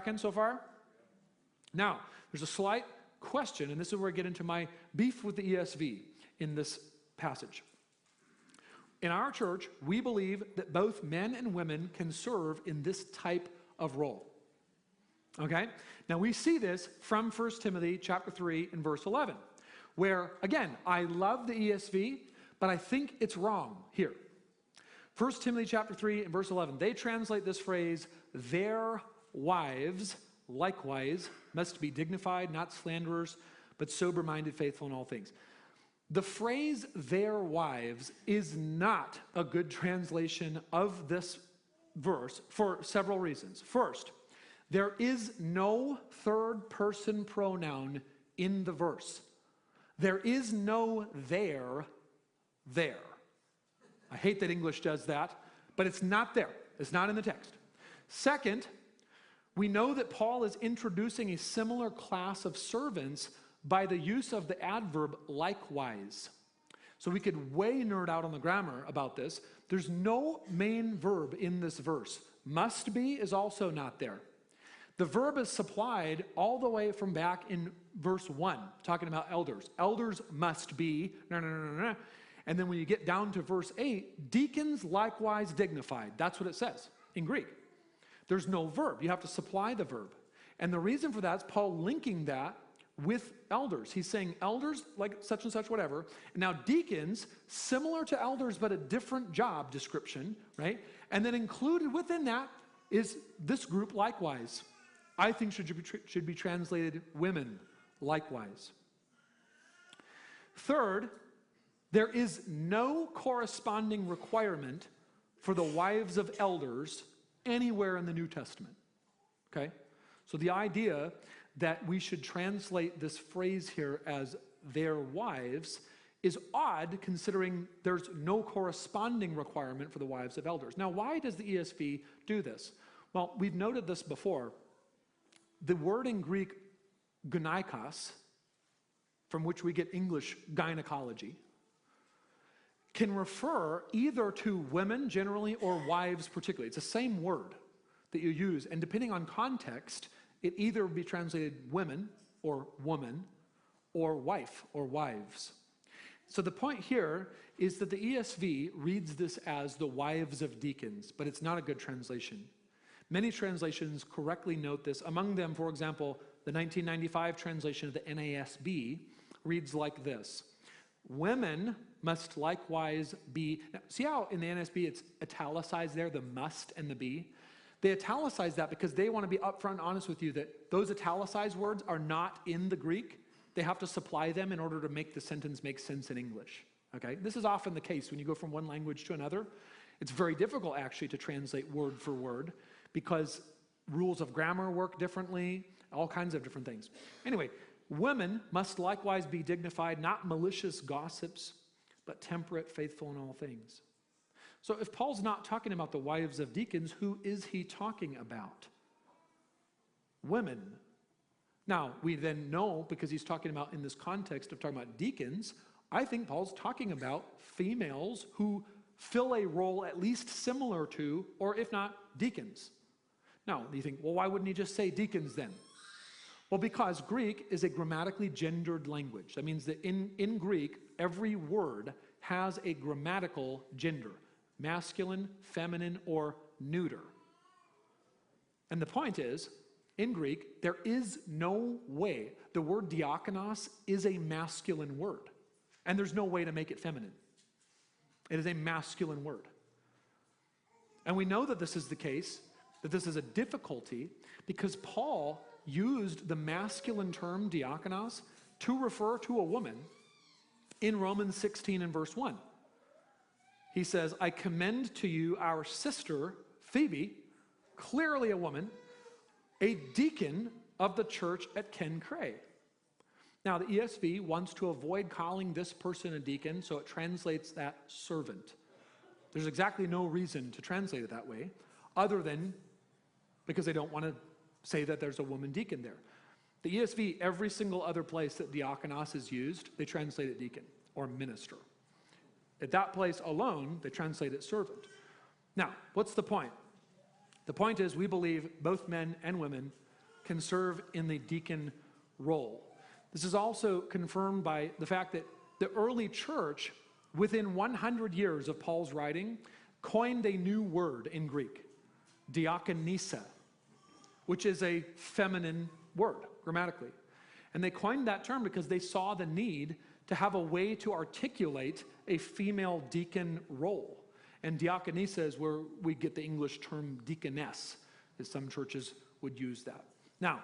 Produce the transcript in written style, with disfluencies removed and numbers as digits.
tracking so far? Now, there's a slight question, and this is where I get into my beef with the ESV in this passage. In our church, we believe that both men and women can serve in this type of role. Okay? Now we see this from 1 Timothy chapter 3 and verse 11, where, again, I love the ESV, but I think it's wrong here. 1 Timothy chapter 3 and verse 11, they translate this phrase, their wives likewise must be dignified, not slanderers, but sober-minded, faithful in all things. The phrase their wives is not a good translation of this verse for several reasons. First, there is no third person pronoun in the verse. There is no there. I hate that English does that, but it's not there. It's not in the text. Second, we know that Paul is introducing a similar class of servants by the use of the adverb likewise. So we could way nerd out on the grammar about this. There's no main verb in this verse. Must be is also not there. The verb is supplied all the way from back in verse 1, talking about elders. Elders must be, and then when you get down to verse 8, deacons likewise dignified. That's what it says in Greek. There's no verb. You have to supply the verb. And the reason for that is Paul linking that with elders. He's saying elders, like such and such, whatever. And now deacons, similar to elders, but a different job description, right? And then included within that is this group likewise. I think should be translated women likewise. Third, there is no corresponding requirement for the wives of elders anywhere in the New Testament. Okay? So the idea that we should translate this phrase here as their wives is odd considering there's no corresponding requirement for the wives of elders. Now, why does the ESV do this? Well, we've noted this before. The word in Greek, gynaikos, from which we get English gynecology, can refer either to women generally or wives particularly. It's the same word that you use, and depending on context, it either would be translated women or woman or wife or wives. So the point here is that the ESV reads this as the wives of deacons, but it's not a good translation. Many translations correctly note this. Among them, for example, the 1995 translation of the NASB reads like this. Women must likewise be, now, see how in the NASB it's italicized there, the must and the be? They italicize that because they want to be upfront and honest with you that those italicized words are not in the Greek. They have to supply them in order to make the sentence make sense in English. Okay? This is often the case when you go from one language to another. It's very difficult actually to translate word for word because rules of grammar work differently, all kinds of different things. Anyway, women must likewise be dignified, not malicious gossips, but temperate, faithful in all things. So if Paul's not talking about the wives of deacons, who is he talking about? Women. Now, we then know, because he's talking about in this context of talking about deacons, I think Paul's talking about females who fill a role at least similar to, or if not, deacons. Now, you think, well, why wouldn't he just say deacons then? Well, because Greek is a grammatically gendered language. That means that in Greek, every word has a grammatical gender. Masculine, feminine, or neuter. And the point is, in Greek, there is no way. The word diakonos is a masculine word. And there's no way to make it feminine. It is a masculine word. And we know that this is the case, that this is a difficulty, because Paul used the masculine term diakonos to refer to a woman in Romans 16 and verse 1. He says, I commend to you our sister, Phoebe, clearly a woman, a deacon of the church at Kencray. Now, the ESV wants to avoid calling this person a deacon, so it translates that servant. There's exactly no reason to translate it that way, other than because they don't want to say that there's a woman deacon there. The ESV, every single other place that diakonos is used, they translate it deacon or minister. At that place alone, they translate it servant. Now, what's the point? The point is we believe both men and women can serve in the deacon role. This is also confirmed by the fact that the early church, within 100 years of Paul's writing, coined a new word in Greek, diakonisa, which is a feminine word grammatically. And they coined that term because they saw the need to have a way to articulate a female deacon role. And diakonisa is where we get the English term deaconess, as some churches would use that. Now,